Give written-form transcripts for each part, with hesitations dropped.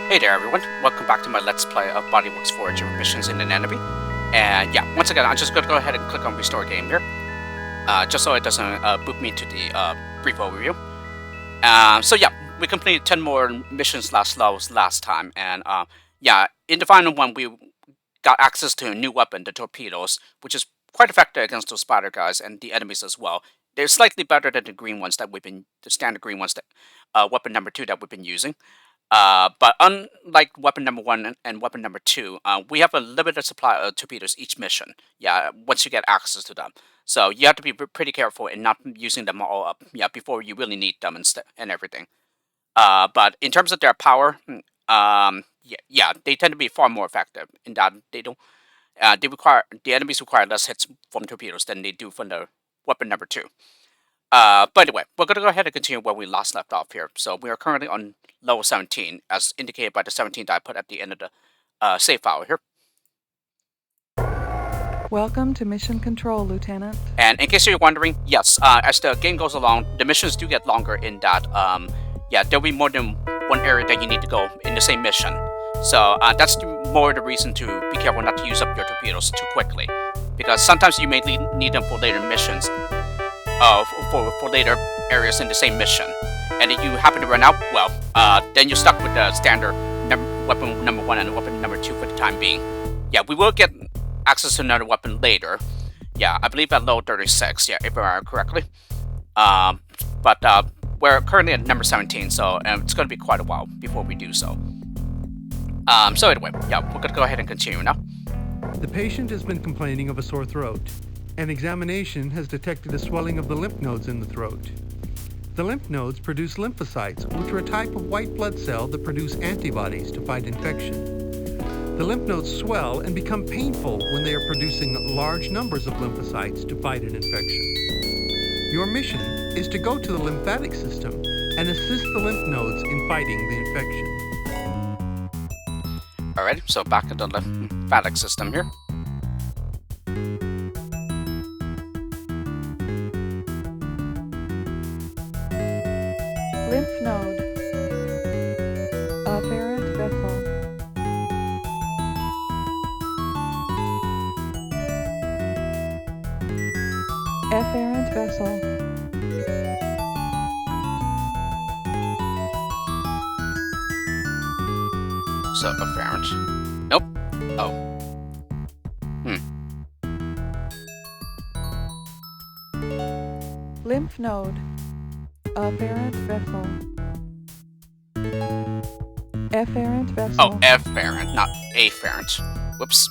Hey there everyone, welcome back to my Let's Play of Bodyworks Voyager missions in an enemy. And yeah, once again, I'm just going to go ahead and click on Restore Game here, just so it doesn't boot me to the brief overview. So yeah, we completed 10 more missions last time, and yeah, in the final one we got access to a new weapon, the torpedoes, which is quite effective against those spider guys and the enemies as well. They're slightly better than the green ones that the standard green ones that, weapon number 2 that we've been using. But unlike weapon number 1 and weapon number 2, we have a limited supply of torpedoes each mission. Yeah, once you get access to them. So you have to be pretty careful in not using them all up. Yeah, before you really need them and everything. But in terms of their power, yeah, they tend to be far more effective in that they don't. The enemies require less hits from torpedoes than they do from the weapon number 2. But anyway, we're going to go ahead and continue where we last left off here. So we are currently on level 17, as indicated by the 17 that I put at the end of the save file here. Welcome to Mission Control, Lieutenant. And in case you're wondering, yes, as the game goes along, the missions do get longer in that, yeah, there'll be more than one area that you need to go in the same mission. So that's more the reason to be careful not to use up your torpedoes too quickly. Because sometimes you may need them for later missions. For later areas in the same mission, and if you happen to run out, well, then you're stuck with the standard weapon number 1 and weapon number 2 for the time being. Yeah, we will get access to another weapon later. Yeah, I believe at level 36. Yeah, if I remember correctly. But we're currently at number 17, so it's going to be quite a while before we do so. So anyway, yeah, we're going to go ahead and continue now. The patient has been complaining of a sore throat. An examination has detected a swelling of the lymph nodes in the throat. The lymph nodes produce lymphocytes, which are a type of white blood cell that produce antibodies to fight infection. The lymph nodes swell and become painful when they are producing large numbers of lymphocytes to fight an infection. Your mission is to go to the lymphatic system and assist the lymph nodes in fighting the infection. Alright, so back at the lymphatic system here. Lymph node. Afferent vessel. Afferent vessel. So, afferent. Nope. Oh. Lymph node. Afferent vessel. Afferent vessel. Oh, efferent, not afferent. Whoops.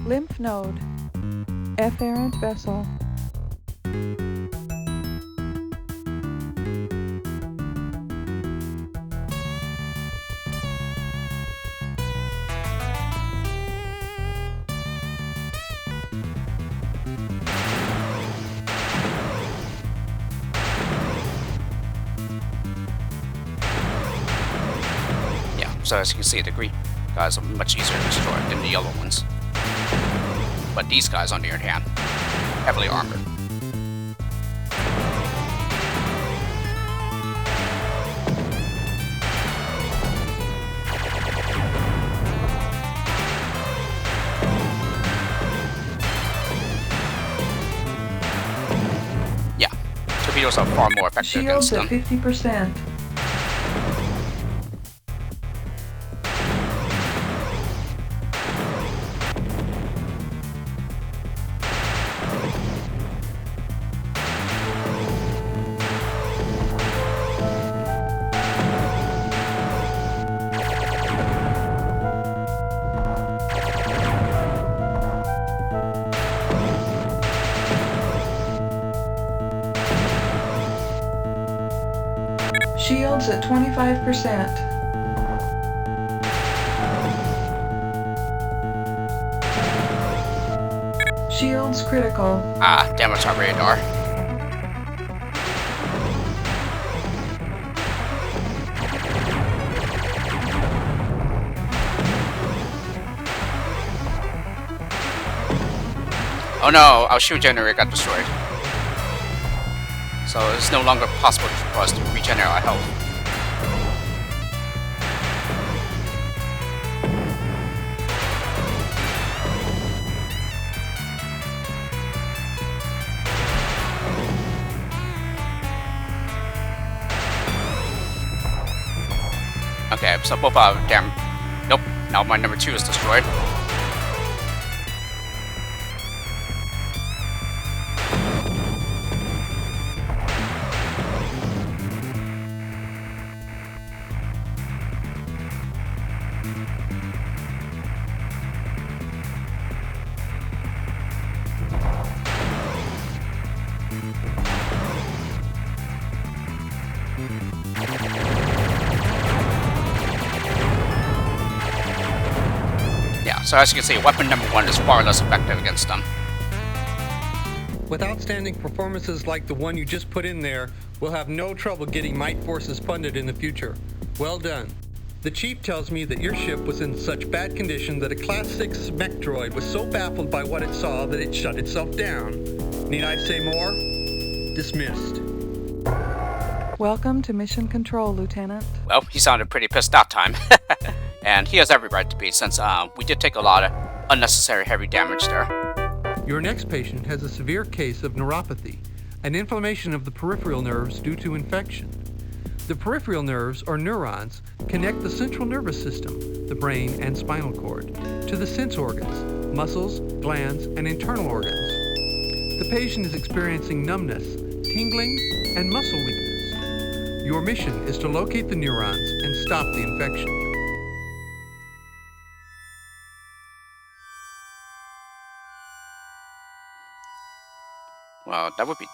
Lymph node. Afferent vessel. So as you can see, the green guys are much easier to destroy than the yellow ones. But these guys, on the other hand, heavily armored. Yeah, torpedoes are far more effective against them. Shields at 50%. Shields at 25%. Shields critical. Ah, damage our radar. Oh no, our shield generator got destroyed. So it's no longer possible for us to regenerate our health. Okay, so both our damn... Nope, now my number 2 is destroyed. So as you can see, weapon number 1 is far less effective against them. With outstanding performances like the one you just put in there, we'll have no trouble getting Might Forces funded in the future. Well done. The Chief tells me that your ship was in such bad condition that a Class 6 mech droid was so baffled by what it saw that it shut itself down. Need I say more? Dismissed. Welcome to Mission Control, Lieutenant. Well, he sounded pretty pissed that time. And he has every right to be, since we did take a lot of unnecessary heavy damage there. Your next patient has a severe case of neuropathy, an inflammation of the peripheral nerves due to infection. The peripheral nerves, or neurons, connect the central nervous system, the brain and spinal cord, to the sense organs, muscles, glands, and internal organs. The patient is experiencing numbness, tingling, and muscle weakness. Your mission is to locate the neurons and stop the infection. Well, that would be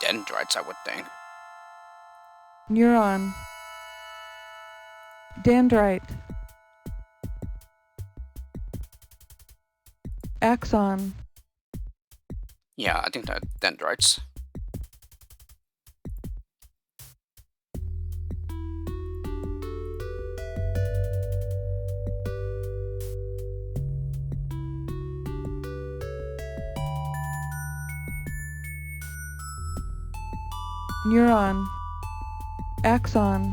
dendrites, I would think. Neuron. Dendrite. Axon. Yeah, I think that dendrites. Neuron. Axon.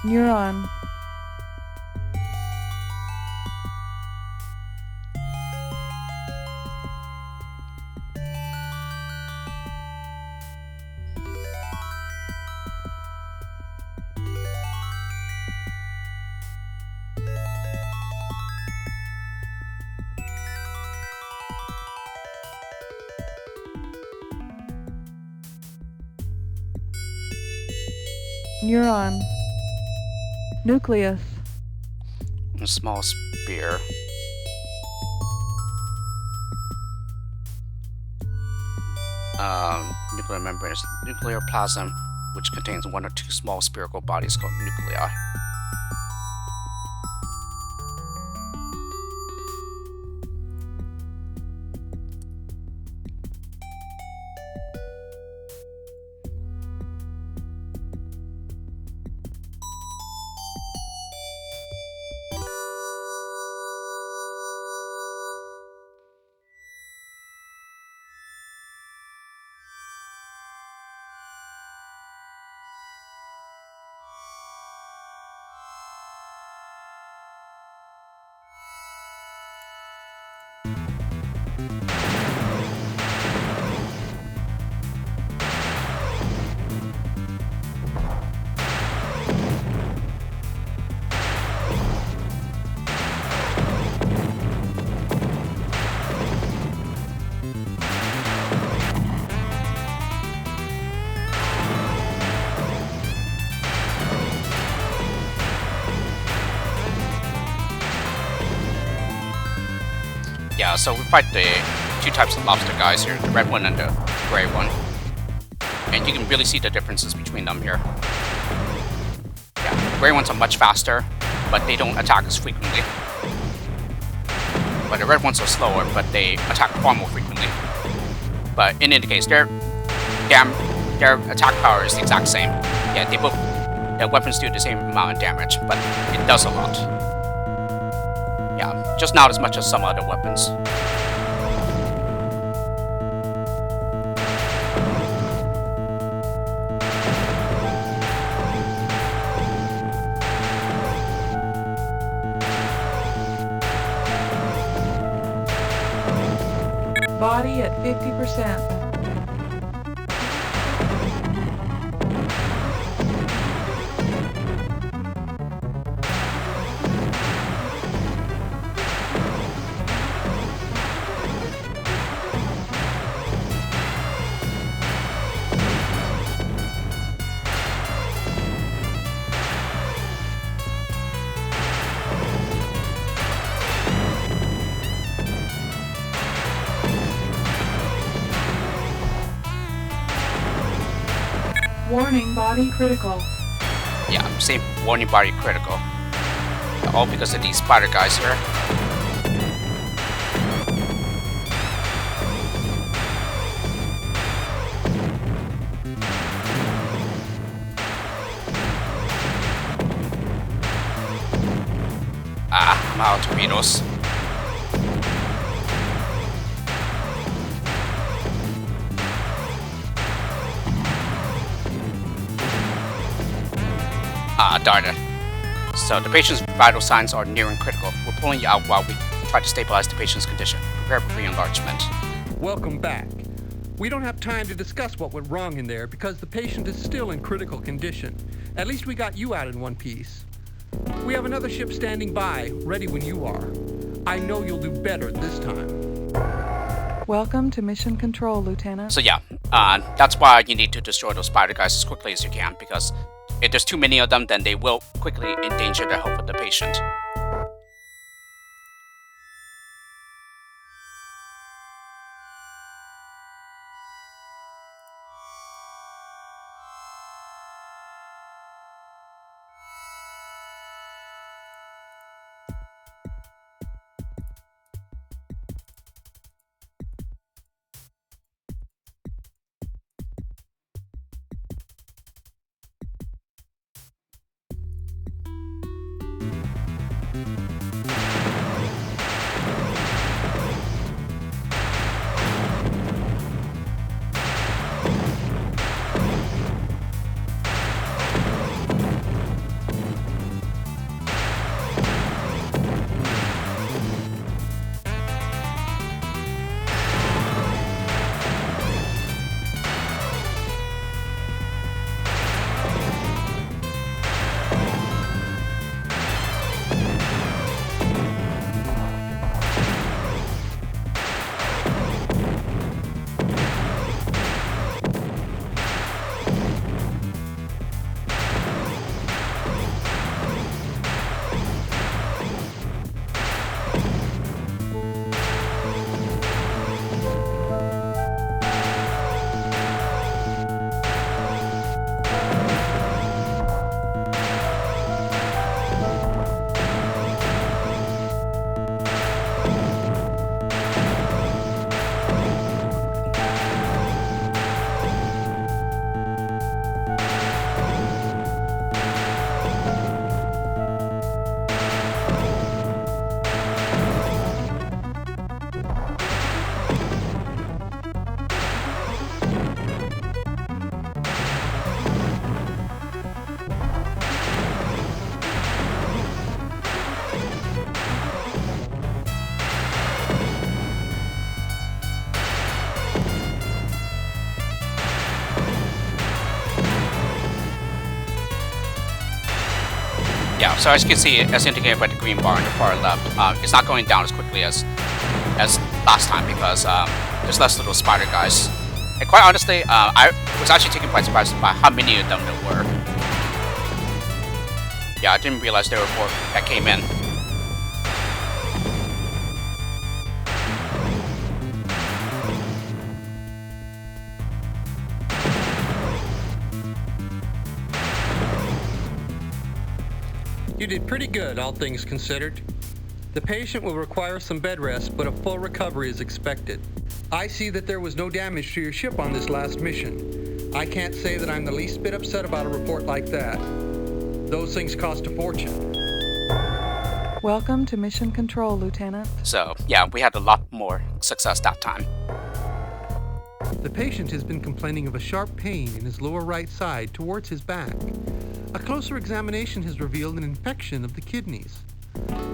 Neuron. Neuron. Nucleus. A small spear. Nuclear membrane is nuclear plasm, which contains 1 or 2 small spherical bodies called nuclei. Yeah, so we fight the 2 types of lobster guys here, the red one and the gray one. And you can really see the differences between them here. Yeah, the gray ones are much faster, but they don't attack as frequently. But the red ones are slower, but they attack far more frequently. But in any case, their attack power is the exact same. Yeah, they both the weapons do the same amount of damage, but it does a lot. Yeah, just not as much as some other weapons. Body at 50%. Warning, body critical. Yeah, same warning, body critical. All because of these spider guys here. Ah, I'm out of torpedoes. Ah, darn it. So the patient's vital signs are nearing critical. We're pulling you out while we try to stabilize the patient's condition. Prepare for re-enlargement. Welcome back. We don't have time to discuss what went wrong in there because the patient is still in critical condition. At least we got you out in one piece. We have another ship standing by, ready when you are. I know you'll do better this time. Welcome to Mission Control, Lieutenant. So yeah, that's why you need to destroy those spider guys as quickly as you can, because if there's too many of them, then they will quickly endanger the health of the patient. Yeah, so as you can see, as indicated by the green bar on the far left, it's not going down as quickly as last time because there's less little spider guys. And quite honestly, I was actually taken by surprise by how many of them there were. Yeah, I didn't realize there were more that came in. You did pretty good, all things considered. The patient will require some bed rest, but a full recovery is expected. I see that there was no damage to your ship on this last mission. I can't say that I'm the least bit upset about a report like that. Those things cost a fortune. Welcome to Mission Control, Lieutenant. So, yeah, we had a lot more success that time. The patient has been complaining of a sharp pain in his lower right side towards his back. A closer examination has revealed an infection of the kidneys.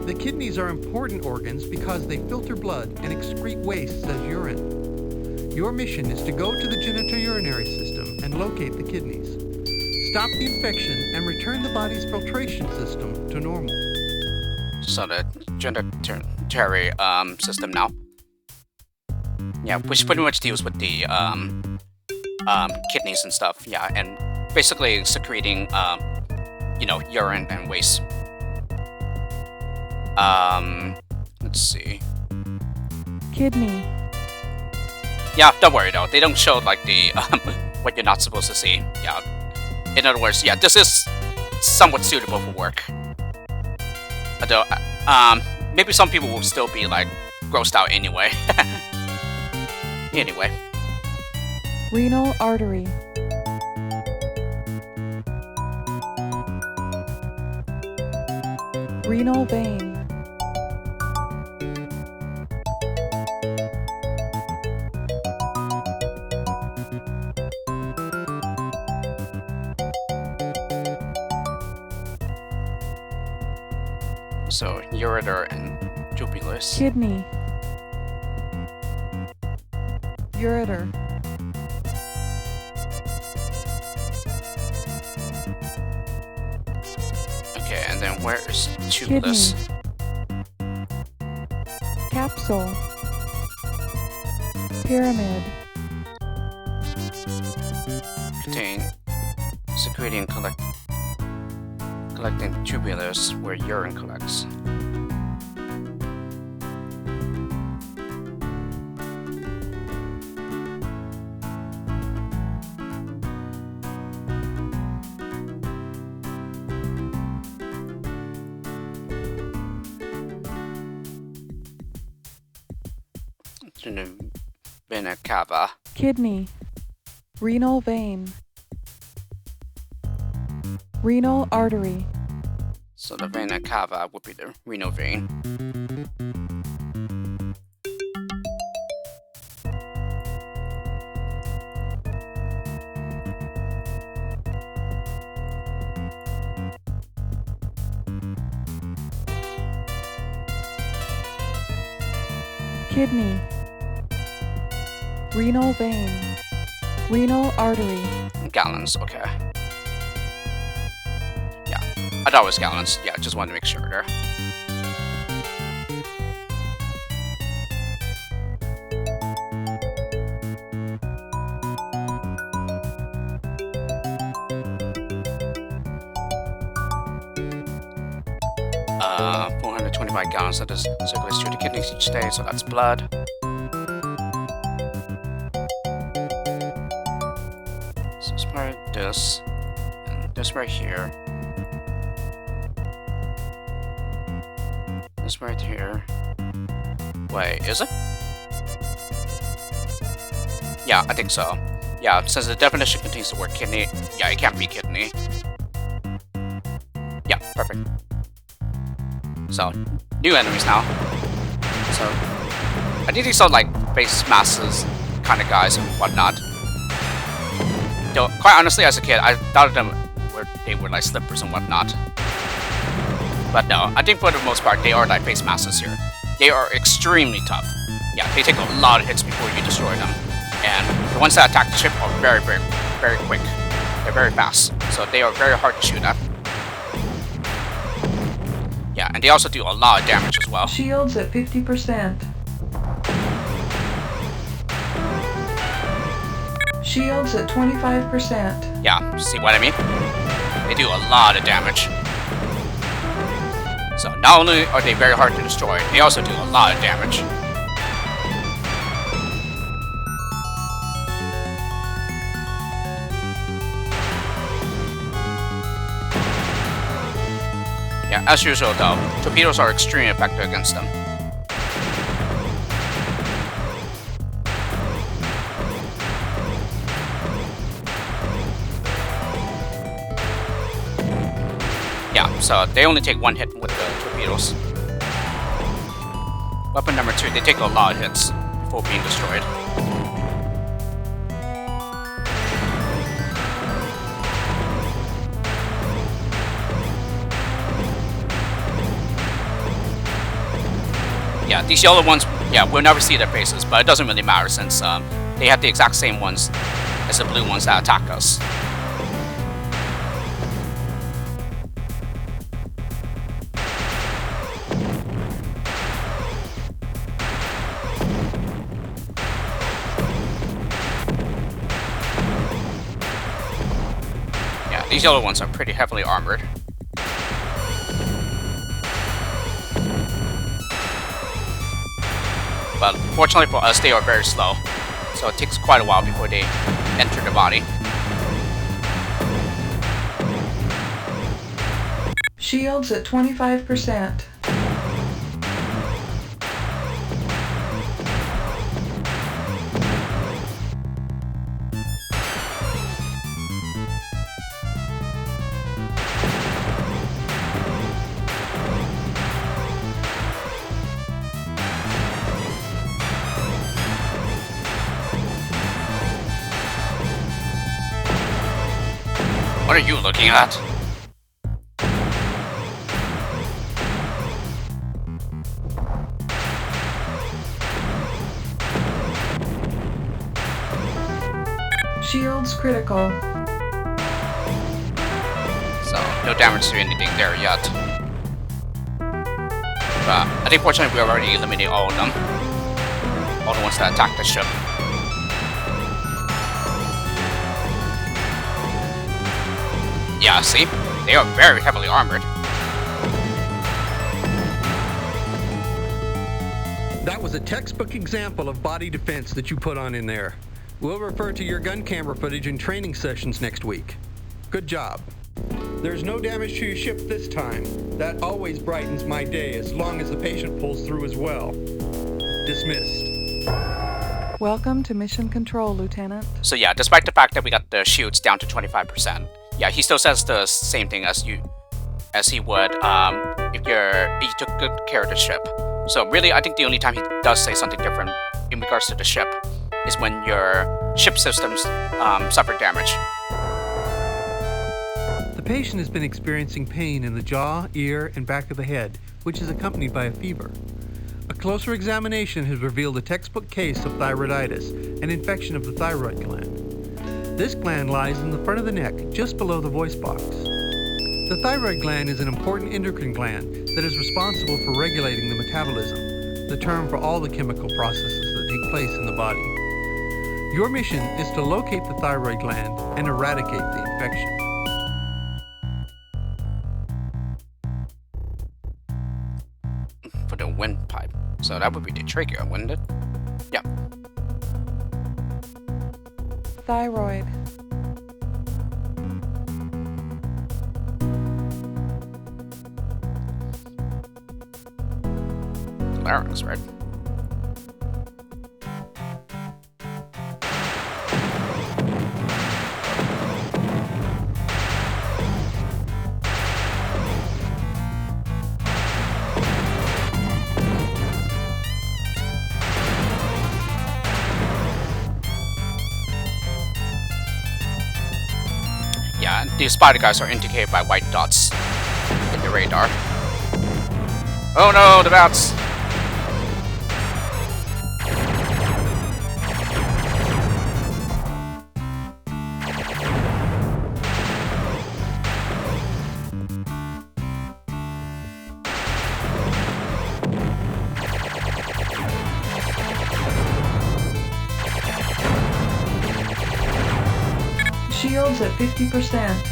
The kidneys are important organs because they filter blood and excrete wastes as urine. Your mission is to go to the genitourinary system and locate the kidneys. Stop the infection and return the body's filtration system to normal. So the genitourinary system now. Yeah, which pretty much deals with the kidneys and stuff. Yeah, and basically secreting urine and waste. Let's see. Kidney. Yeah, don't worry though. They don't show like the what you're not supposed to see. Yeah. In other words, yeah, this is somewhat suitable for work. Although, maybe some people will still be like grossed out anyway. Anyway. Renal artery. Renal vein. So, ureter and jubilus. Kidney. Ureter. Okay, and then where is tubulus? Kidney. Capsule. Pyramid. Contain secreting collecting tubulus where urine collects. Vena cava. Kidney. Renal vein. Renal artery. So the vena cava would be the renal vein. Kidney. Renal vein. Renal artery. Gallons, okay. Yeah, I thought it was gallons. Yeah, just wanted to make sure there. Uh, 425 gallons that circulates through the kidneys each day, so that's blood. So it's part of this, and this right here. This right here. Wait, is it? Yeah, I think so. Yeah, since the definition contains the word kidney, yeah, it can't be kidney. Yeah, perfect. So, new enemies now. So, I think these are like face masses kind of guys and whatnot. Though, quite honestly, as a kid, I thought of them they were like slippers and whatnot. But no, I think for the most part, they are like face masses here. They are extremely tough. Yeah, they take a lot of hits before you destroy them. And the ones that attack the ship are very, very, very quick. They're very fast. So they are very hard to shoot at. Yeah, and they also do a lot of damage as well. Shields at 50%. Shields at 25%. Yeah, see what I mean? They do a lot of damage. So not only are they very hard to destroy, they also do a lot of damage. Yeah, as usual though, torpedoes are extremely effective against them. So they only take one hit with the torpedoes. Weapon number 2, they take a lot of hits before being destroyed. Yeah, these yellow ones, yeah, we'll never see their faces, but it doesn't really matter since they have the exact same ones as the blue ones that attack us. Yeah, these yellow ones are pretty heavily armored. But fortunately for us, they are very slow, so it takes quite a while before they enter the body. Shields at 25%. What are you looking at? Shields critical. So, no damage to anything there yet. But I think fortunately we already eliminated all of them. All the ones that attacked the ship. Yeah, see? They are very heavily armored. That was a textbook example of body defense that you put on in there. We'll refer to your gun camera footage in training sessions next week. Good job. There's no damage to your ship this time. That always brightens my day as long as the patient pulls through as well. Dismissed. Welcome to Mission Control, Lieutenant. So yeah, despite the fact that we got the shields down to 25%, yeah, he still says the same thing as he would if you took good care of the ship. So really, I think the only time he does say something different in regards to the ship is when your ship systems suffer damage. The patient has been experiencing pain in the jaw, ear, and back of the head, which is accompanied by a fever. A closer examination has revealed a textbook case of thyroiditis, an infection of the thyroid gland. This gland lies in the front of the neck, just below the voice box. The thyroid gland is an important endocrine gland that is responsible for regulating the metabolism, the term for all the chemical processes that take place in the body. Your mission is to locate the thyroid gland and eradicate the infection. For the windpipe. So that would be the trachea, wouldn't it? Yeah. Thyroid. Larynx, right? Yeah, these spider guys are indicated by white dots in the radar. Oh no, the bats! Shields at 50%.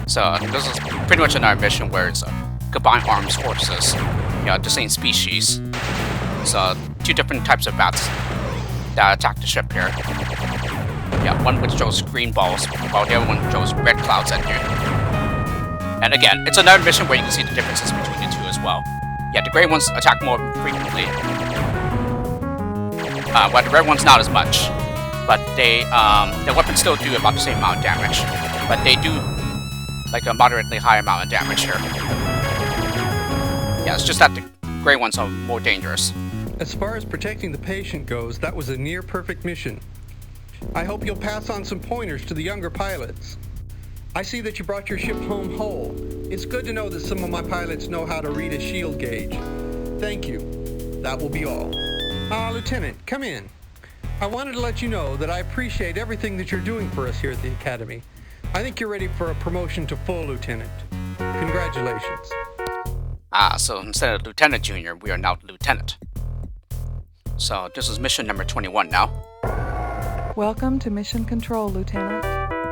So this is pretty much another mission where it's combined arms forces, yeah, the same species. So two different types of bats that attack the ship here. Yeah, one which throws green balls, while the other one throws red clouds at you. And again, it's another mission where you can see the differences between the two as well. Yeah, the gray ones attack more frequently, while the red ones not as much. But they, their weapons still do about the same amount of damage. But they do like a moderately high amount of damage here. Yeah, it's just that the gray ones are more dangerous. As far as protecting the patient goes, that was a near-perfect mission. I hope you'll pass on some pointers to the younger pilots. I see that you brought your ship home whole. It's good to know that some of my pilots know how to read a shield gauge. Thank you. That will be all. Lieutenant, come in. I wanted to let you know that I appreciate everything that you're doing for us here at the Academy. I think you're ready for a promotion to full lieutenant. Congratulations. So instead of Lieutenant Junior, we are now Lieutenant. So this is mission number 21 now. Welcome to Mission Control, Lieutenant.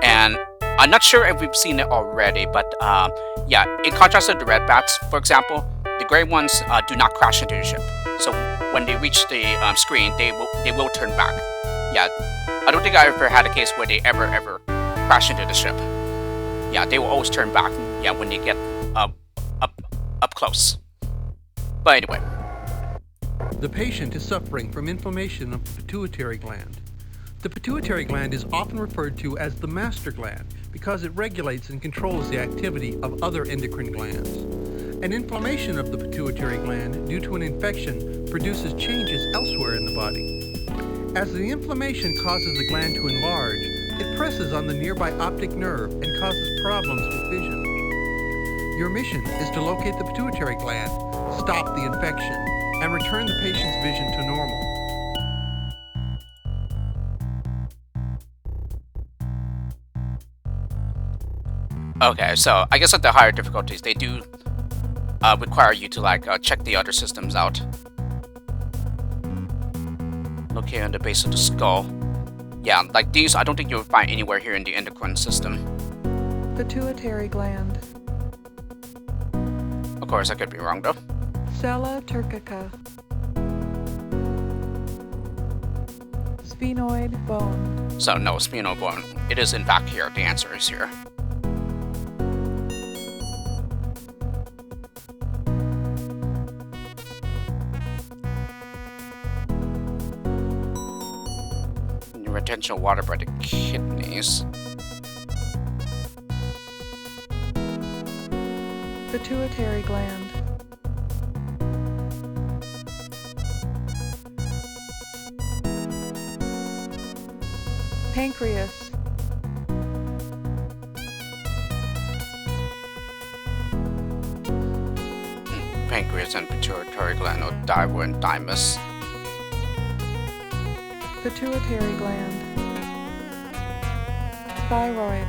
And I'm not sure if we've seen it already, but yeah, in contrast to the red bats, for example, the gray ones do not crash into the ship. So when they reach the screen, they will turn back. Yeah, I don't think I ever had a case where they ever crash into the ship. Yeah, they will always turn back. Yeah, when they get up close. But anyway, the patient is suffering from inflammation of the pituitary gland. The pituitary gland is often referred to as the master gland because it regulates and controls the activity of other endocrine glands. An inflammation of the pituitary gland due to an infection produces changes elsewhere in the body. As the inflammation causes the gland to enlarge, it presses on the nearby optic nerve and causes problems with vision. Your mission is to locate the pituitary gland, stop the infection, and return the patient's vision to normal. okay, so I guess at the higher difficulties, they do require you to like check the other systems out. Located on the base of the skull. Yeah, like these, I don't think you'll find anywhere here in the endocrine system. Pituitary gland. Of course, I could be wrong though. Sella turcica. Sphenoid bone. So no, sphenoid bone. It is in fact here. The answer is here. Retention of water by the kidneys. Pituitary gland. Pancreas. Pancreas and pituitary gland, or diver and thymus. Pituitary gland. Thyroid.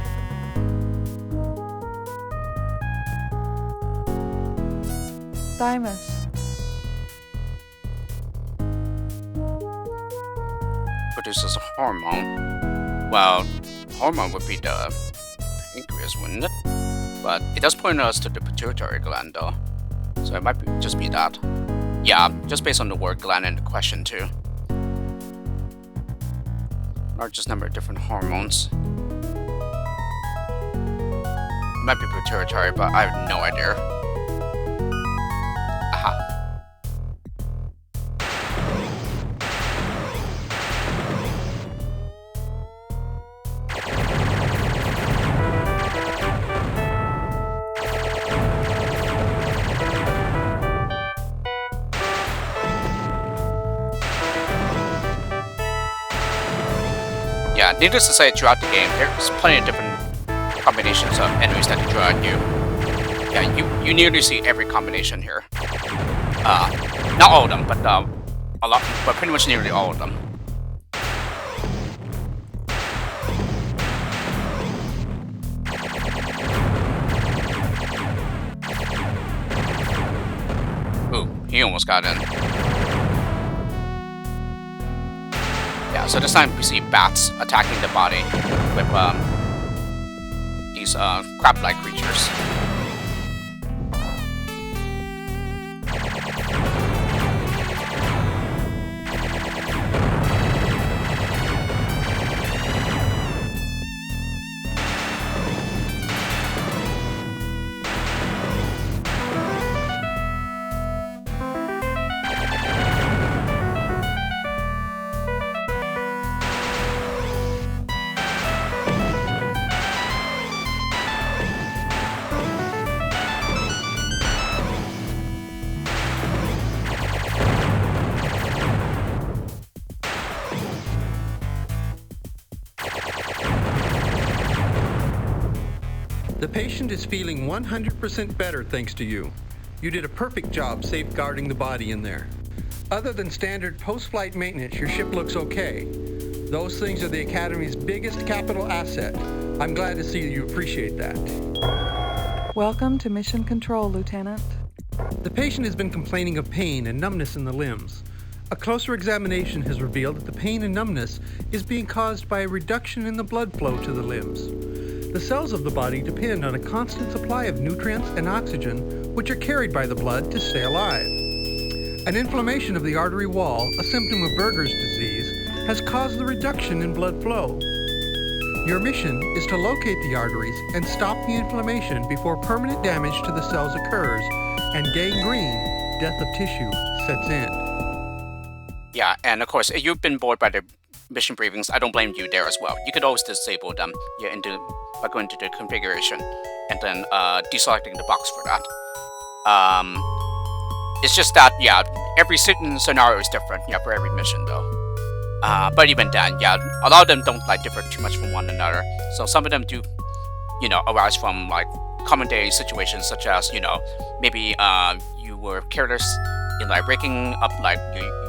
Thymus. Produces a hormone. Well, hormone would be the pancreas, wouldn't it? But it does point us to the pituitary gland though. So it might just be that. Yeah, just based on the word gland in the question too. Largest number of different hormones. Might be pituitary, but I have no idea. Aha. Yeah, needless to say, throughout the game, there's plenty of different combinations of enemies that draw at you. Yeah, you nearly see every combination here. Not all of them, but a lot, but pretty much nearly all of them. Ooh, he almost got in. Yeah, so this time we see bats attacking the body with these crab-like creatures. patient is feeling 100% better thanks to you. You did a perfect job safeguarding the body in there. Other than standard post-flight maintenance, your ship looks okay. Those things are the Academy's biggest capital asset. I'm glad to see you appreciate that. Welcome to Mission Control, Lieutenant. The patient has been complaining of pain and numbness in the limbs. A closer examination has revealed that the pain and numbness is being caused by a reduction in the blood flow to the limbs. The cells of the body depend on a constant supply of nutrients and oxygen, which are carried by the blood to stay alive. An inflammation of the artery wall, a symptom of Berger's disease, has caused the reduction in blood flow. Your mission is to locate the arteries and stop the inflammation before permanent damage to the cells occurs and gangrene, death of tissue, sets in. Yeah, and of course, if you've been bored by the mission briefings, I don't blame you there as well. You could always disable them by going to the configuration and then deselecting the box for that. It's just that, yeah, every certain scenario is different, yeah, for every mission though. But even then, yeah, a lot of them don't like differ too much from one another. So some of them do, arise from like common day situations, such as, maybe you were careless in like breaking up like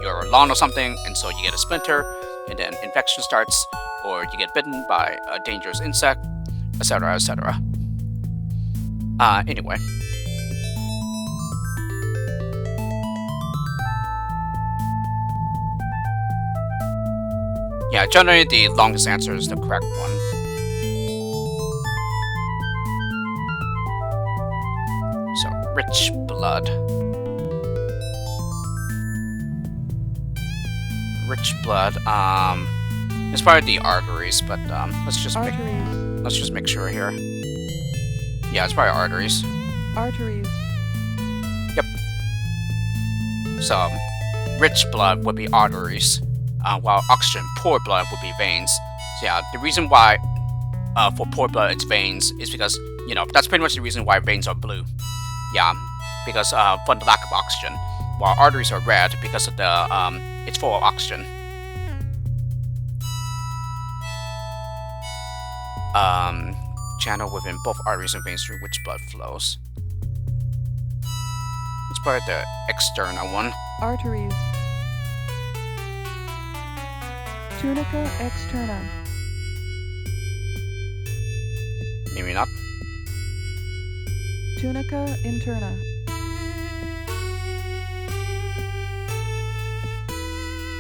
your lawn or something, and so you get a splinter, and then infection starts, or you get bitten by a dangerous insect, etc., etc. Anyway. Yeah, generally the longest answer is the correct one. So, rich blood. Rich blood, it's probably the arteries, but let's just make sure here. Yeah, it's probably arteries. Arteries. Yep. So, rich blood would be arteries, while oxygen poor blood would be veins. So yeah, the reason why for poor blood it's veins is because, that's pretty much the reason why veins are blue. Yeah, because from the lack of oxygen, while arteries are red because of the it's full of oxygen. Channel within both arteries and veins through which blood flows. It's probably the external one. Arteries. Tunica externa. Maybe not. Tunica interna.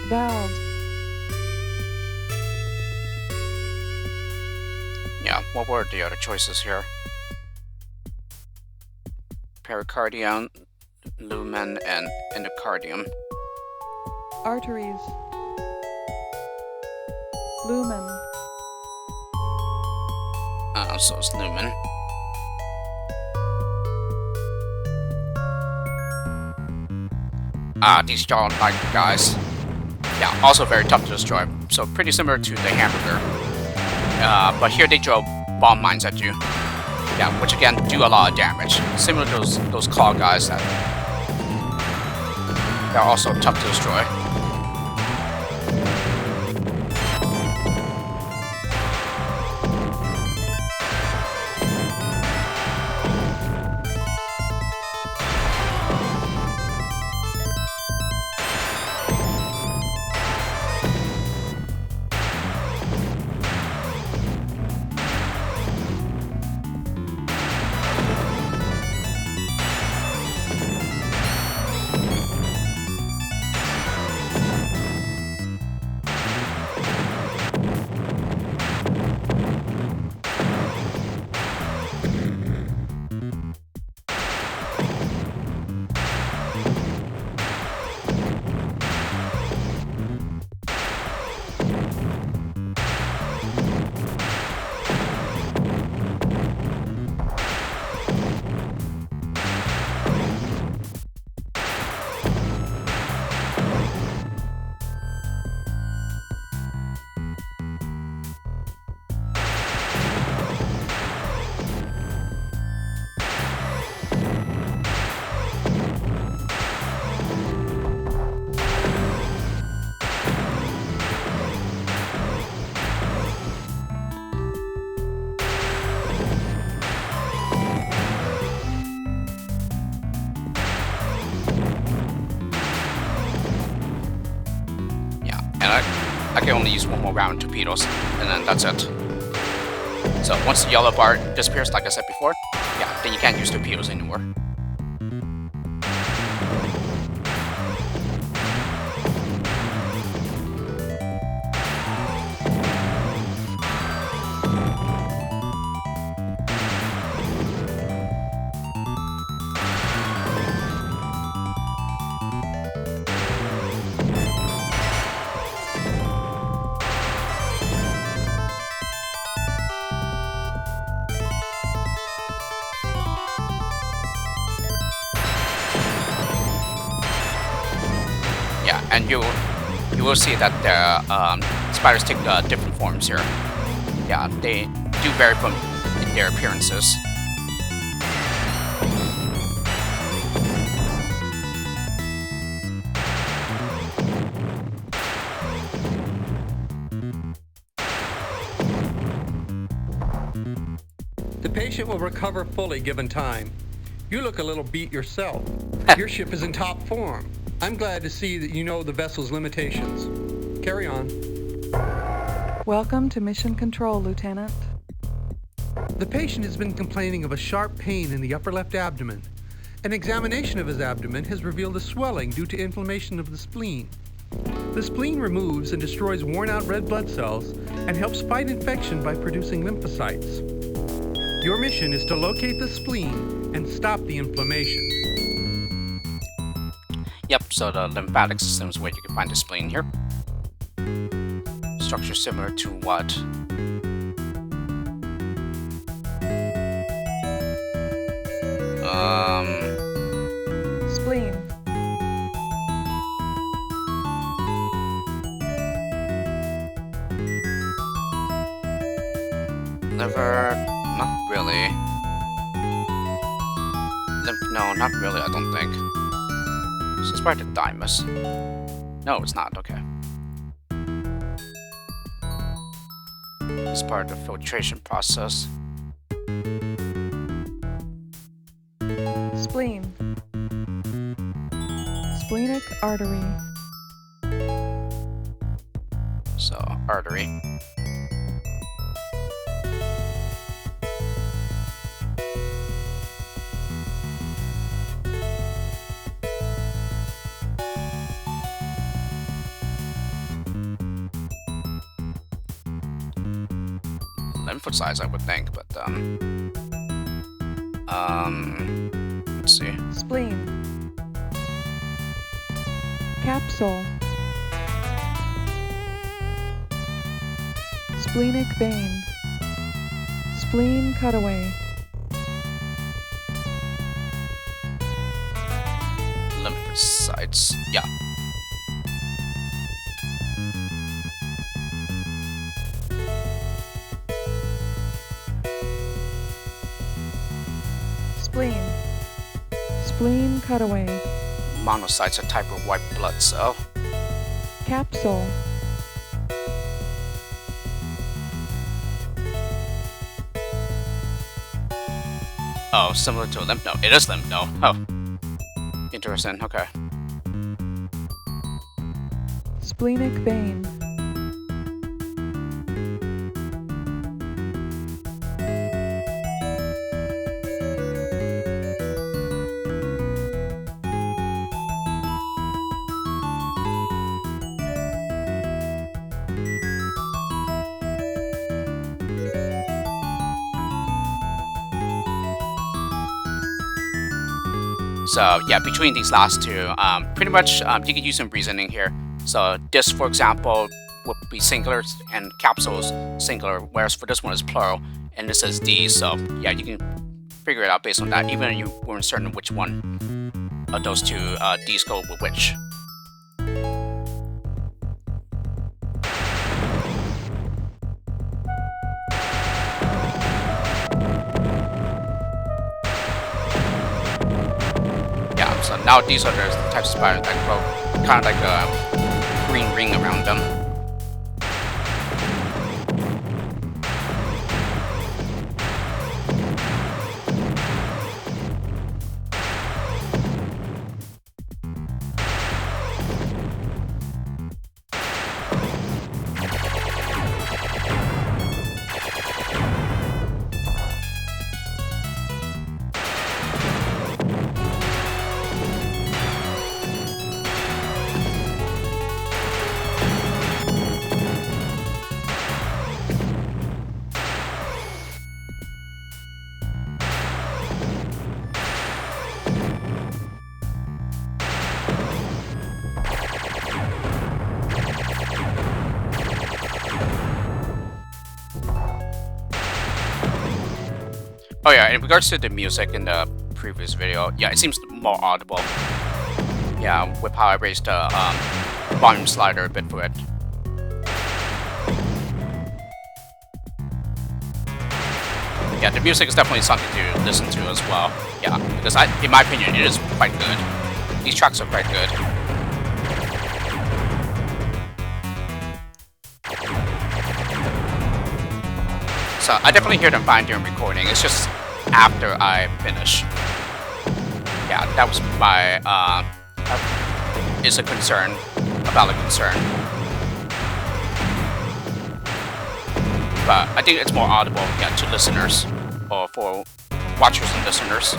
Valves. Yeah, what were the other choices here? Pericardium, lumen, and endocardium. Arteries. Lumen. So it's lumen. These jaw-like guys. Yeah, also very tough to destroy. So pretty similar to the hamburger. But here they throw bomb mines at you. Yeah, which again do a lot of damage. Similar to those claw guys that they're also tough to destroy. Yeah, and I can only use one more round of torpedoes, and then that's it. So once the yellow bar disappears, like I said before, yeah, then you can't use torpedoes anymore. Yeah, and you will see that the spiders take different forms here. Yeah, they do vary from their appearances. The patient will recover fully given time. You look a little beat yourself. Your ship is in top form. I'm glad to see that you know the vessel's limitations. Carry on. Welcome to Mission Control, Lieutenant. The patient has been complaining of a sharp pain in the upper left abdomen. An examination of his abdomen has revealed a swelling due to inflammation of the spleen. The spleen removes and destroys worn-out red blood cells and helps fight infection by producing lymphocytes. Your mission is to locate the spleen and stop the inflammation. Yep, so the lymphatic system is where you can find the spleen here. Structure similar to what? Spleen. Liver, not really. No, not really, I don't think. So it's part of the thymus. No, it's not, okay. It's part of the filtration process. Spleen. Splenic artery. So, artery. Lymphocytes, I would think, but let's see. Spleen. Capsule. Splenic vein. Spleen cutaway. Lymphocytes, yeah. Spleen. Spleen cutaway. Monocytes, a type of white blood cell. Capsule. Oh, similar to a lymph node. It is lymph node. Oh. Interesting, okay. Splenic vein. So yeah, between these last two, pretty much you could use some reasoning here. So this, for example, would be singular and capsules singular, whereas for this one is plural, and this is D. So yeah, you can figure it out based on that, even if you weren't certain which one of those two D's go with which. So now these are the types of spiders that grow kind of like a green ring around them. Oh yeah, in regards to the music in the previous video, yeah, it seems more audible. Yeah, with how I raised the volume slider a bit for it. Yeah, the music is definitely something to listen to as well. Yeah, because in my opinion, it is quite good. These tracks are quite good. So I definitely hear them fine during recording. It's just after I finish. Yeah, that was my is a concern, a valid concern. But I think it's more audible, yeah, to listeners or for watchers and listeners.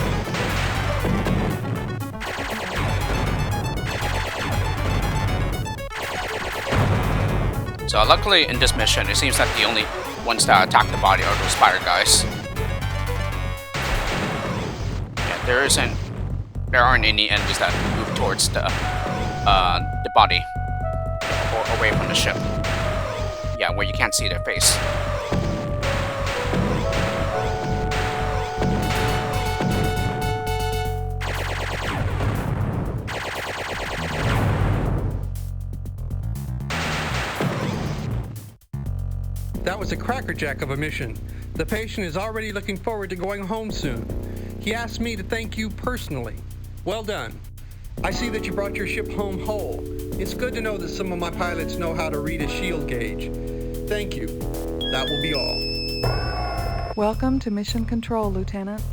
So luckily in this mission, it seems that the only ones that attack the body are those spider guys. Yeah, there aren't any enemies that move towards the body or away from the ship. Yeah, where you can't see their face. That was a crackerjack of a mission. The patient is already looking forward to going home soon. He asked me to thank you personally. Well done. I see that you brought your ship home whole. It's good to know that some of my pilots know how to read a shield gauge. Thank you. That will be all. Welcome to Mission Control, Lieutenant.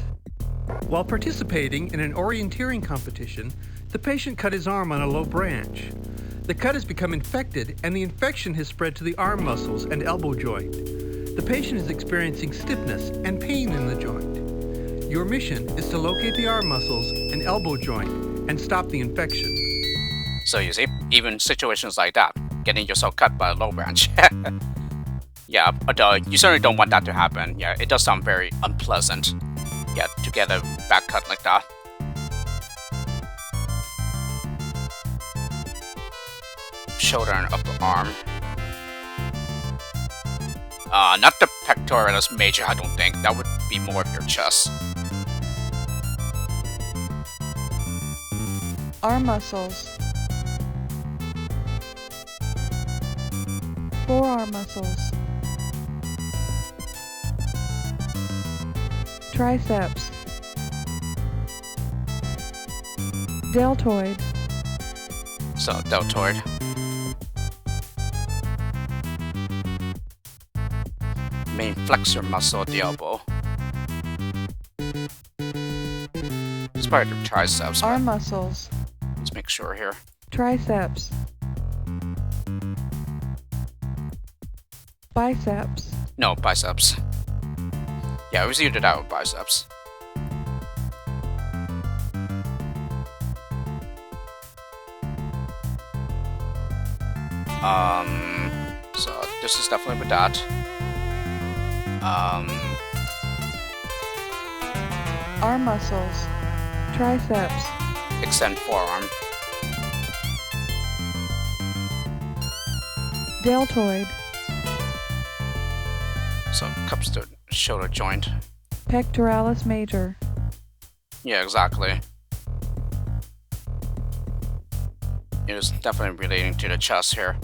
While participating in an orienteering competition, the patient cut his arm on a low branch. The cut has become infected, and the infection has spread to the arm muscles and elbow joint. The patient is experiencing stiffness and pain in the joint. Your mission is to locate the arm muscles and elbow joint and stop the infection. So you see, even situations like that, getting yourself cut by a low branch. Yeah, but you certainly don't want that to happen. Yeah, it does sound very unpleasant. Yeah, to get a back cut like that. Shoulder and upper arm. Not the pectoralis major, I don't think. That would be more of your chest. Arm muscles. Forearm muscles. Triceps. Deltoid. So, deltoid. Main flexor muscle of the elbow. It's part of the triceps. Arm muscles. Let's make sure here. Triceps. Biceps. No, biceps. Yeah, it was either that or biceps. So this is definitely with that. Arm muscles. Triceps. Extend forearm. Deltoid. So cups the shoulder joint. Pectoralis major. Yeah, exactly. It is definitely relating to the chest here.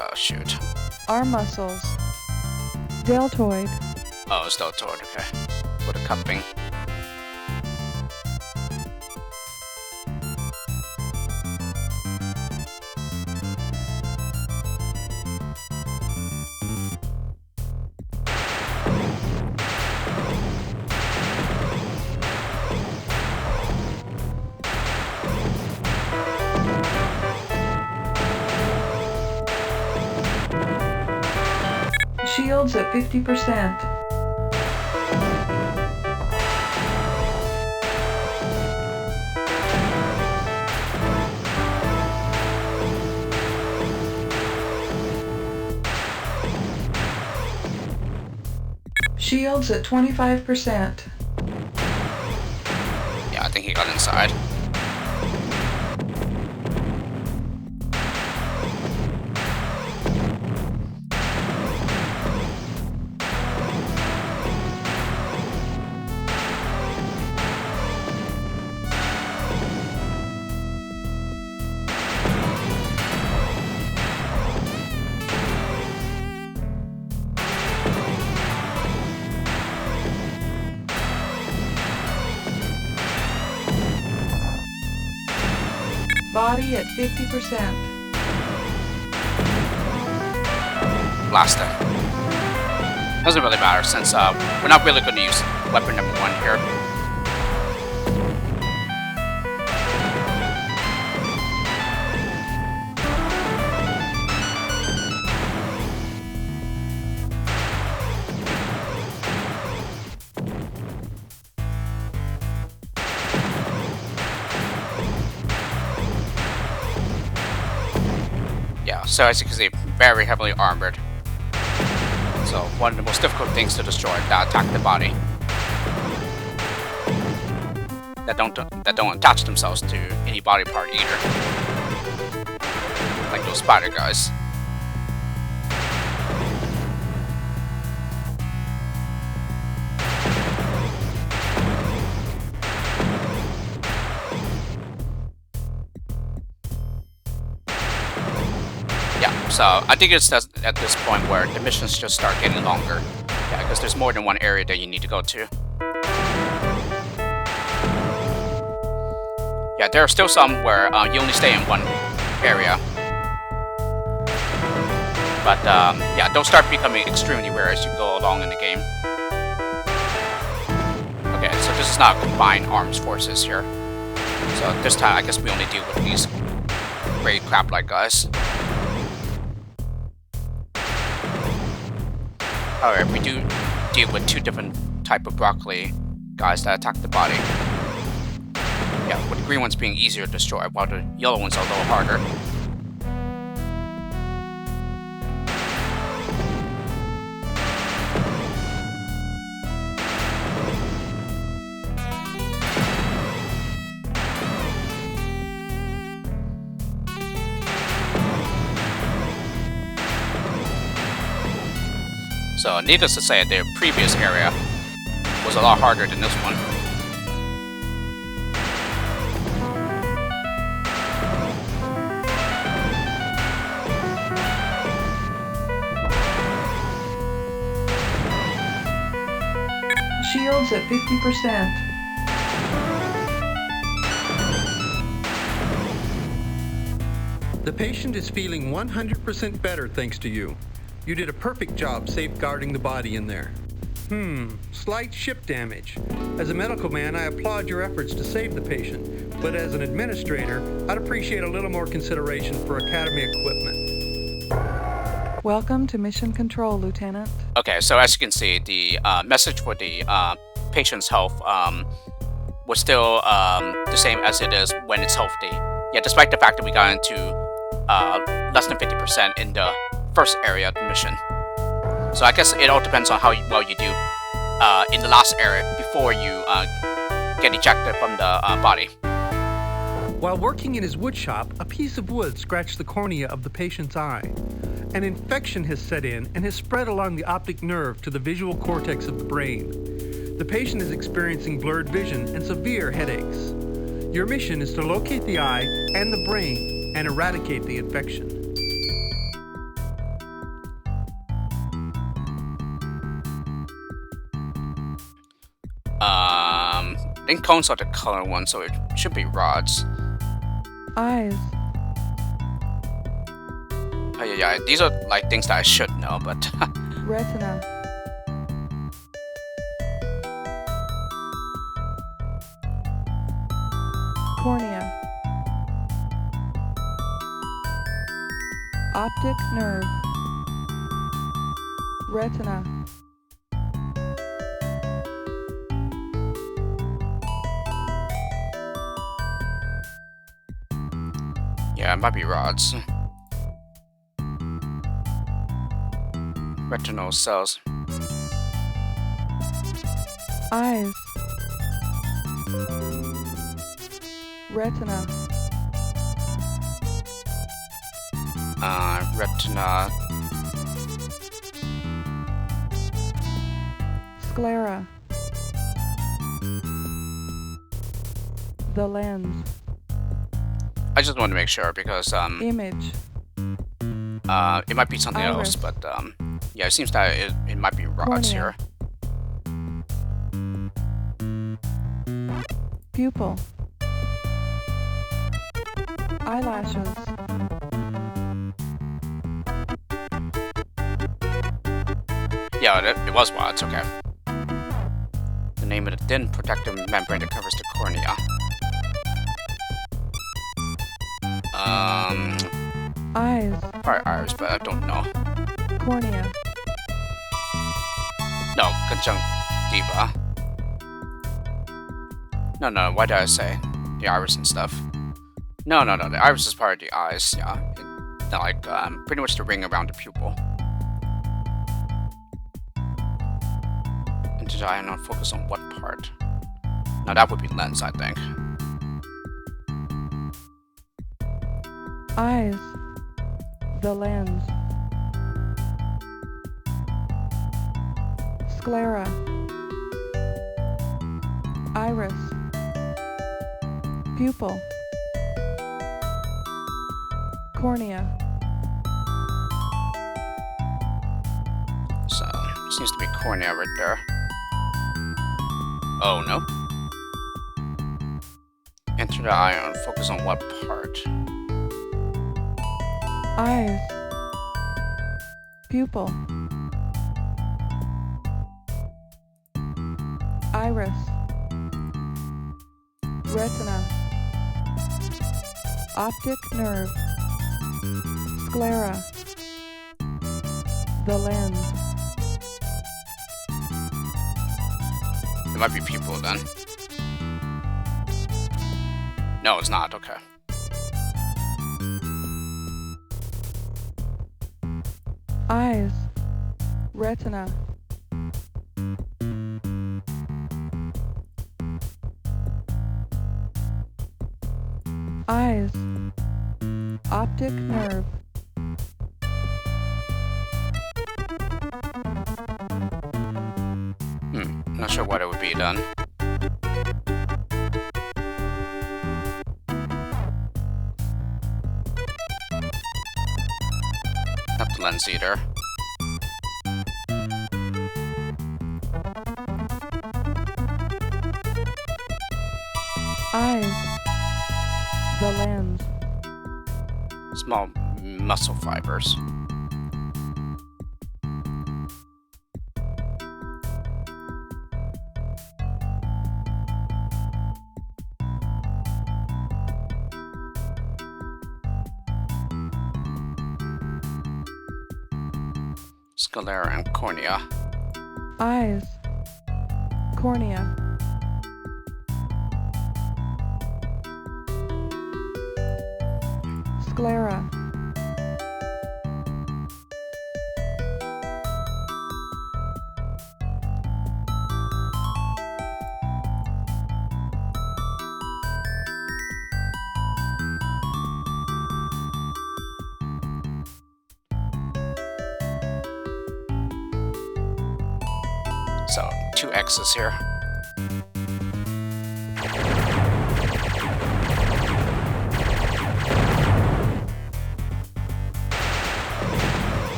Oh, shoot. Arm muscles. Deltoid. Oh, it's deltoid, okay. For the cupping. Shields at 50%. Shields at 25%. Yeah, I think he got inside. Body at 50%. Blaster. Doesn't really matter since we're not really going to use weapon number 1 here. Yeah, so as you can see, very heavily armored. So one of the most difficult things to destroy that attack the body. That don't attach themselves to any body part either. Like those spider guys. So I think it's at this point where the missions just start getting longer. Yeah, because there's more than one area that you need to go to. Yeah, there are still some where you only stay in one area. But yeah, they'll start becoming extremely rare as you go along in the game. Okay, so this is not combined arms forces here. So this time I guess we only deal with these gray crab-like guys. However, we do deal with 2 different type of broccoli guys that attack the body. Yeah, with the green ones being easier to destroy, while the yellow ones are a little harder. So, needless to say, the previous area was a lot harder than this one. Shields at 50%. The patient is feeling 100% better thanks to you. You did a perfect job safeguarding the body in there. Slight ship damage. As a medical man, I applaud your efforts to save the patient, but as an administrator, I'd appreciate a little more consideration for Academy equipment. Welcome to Mission Control, Lieutenant. Okay, so as you can see, the message for the patient's health was still the same as it is when it's healthy. Yeah, despite the fact that we got into less than 50% in the first area of the mission. So I guess it all depends on how well you do in the last area before you get ejected from the body. While working in his wood shop, a piece of wood scratched the cornea of the patient's eye. An infection has set in and has spread along the optic nerve to the visual cortex of the brain. The patient is experiencing blurred vision and severe headaches. Your mission is to locate the eye and the brain and eradicate the infection. I think cones are the color one, so it should be rods. Eyes. Oh, yeah, these are like things that I should know, but Retina. Cornea. Optic nerve. Retina. yeah, it might be rods. Retinal cells. Eyes. Retina. Retina. Sclera. The lens. I just want to make sure because Image. it might be something else, Iris. but yeah, it seems that it might be rods Cornea. here. Pupil. Eyelashes. Yeah, it was rods. Okay. The name of the thin protective membrane that covers the cornea. Eyes. Probably iris, but I don't know. Cornea. No, conjunctiva. No, why did I say the iris and stuff? No, the iris is part of the eyes, yeah. Like, pretty much the ring around the pupil. And did I not focus on what part? No, that would be lens, I think. Eyes. The lens. Sclera. Iris. Pupil. Cornea. So, seems to be cornea right there. Oh, no. Enter the eye and focus on what part? Eyes. Pupil. Iris. Retina. Optic nerve. Sclera. The lens. It might be pupil then. No, it's not. Okay. Eyes. Retina. Eyes. Optic nerve. Not sure what it would be then. Not the lens either. Eyes. The lens. Small muscle fibers. Sclera and cornea. Eyes. Cornea. Sclera. So, 2 X's here.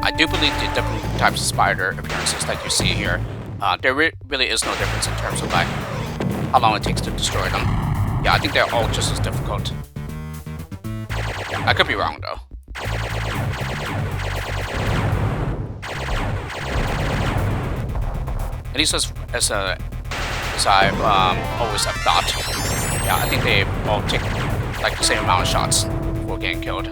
I do believe the different types of spider appearances that you see here, there really is no difference in terms of like how long it takes to destroy them. Yeah, I think they're all just as difficult. Yeah, I could be wrong though. At least as I've always have thought. Yeah, I think they all take like the same amount of shots. before getting killed.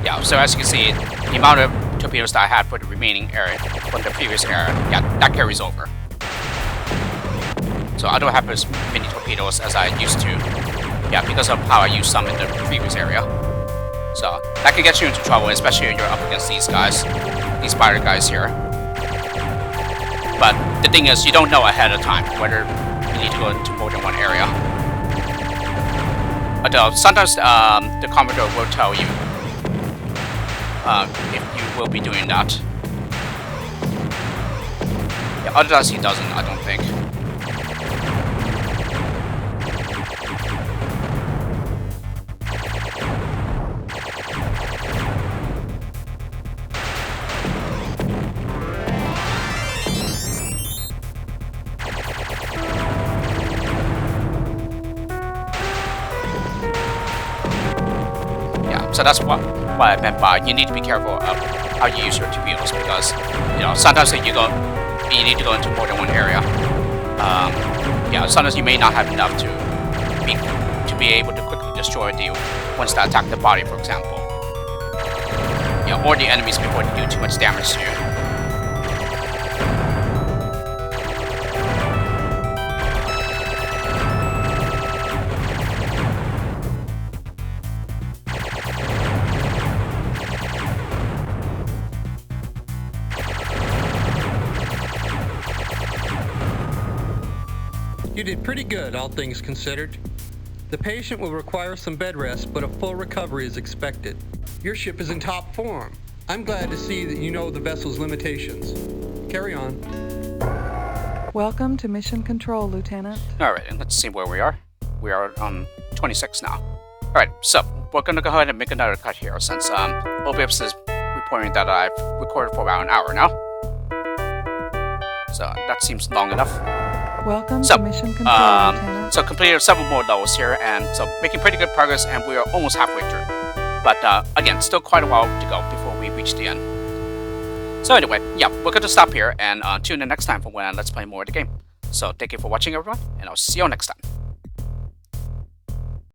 Yeah, so as you can see, the amount of torpedoes that I had for the remaining area from the previous era, yeah, that carries over. So I don't have as many torpedoes as I used to, yeah, because of how I used some in the previous area. So that can get you into trouble, especially when you're up against these guys, these spider guys here. But the thing is, you don't know ahead of time whether you need to go into more than one area. Although sometimes the Commodore will tell you if you will be doing that. Yeah, otherwise he doesn't, I don't think. Yeah, so that's what I meant by you need to be careful of how you use your torpedoes, because sometimes you need to go into more than one area. Yeah, sometimes you may not have enough to be able to quickly destroy the ones that attack the body, for example. Or the enemies before they do too much damage to you. You did pretty good, all things considered. The patient will require some bed rest, but a full recovery is expected. Your ship is in top form. I'm glad to see that you know the vessel's limitations. Carry on. Welcome to Mission Control, Lieutenant. Alright, and let's see where we are. We are on 26 now. Alright, so we're going to go ahead and make another cut here, since OBS is reporting that I've recorded for about an hour now. So that seems long enough. Welcome to Mission Control, Lieutenant. So completed several more levels here, and so making pretty good progress, and we are almost halfway through. But again, still quite a while to go before we reach the end. So anyway, yeah, we're going to stop here and tune in next time for when Let's Play more of the game. So thank you for watching, everyone, and I'll see you next time.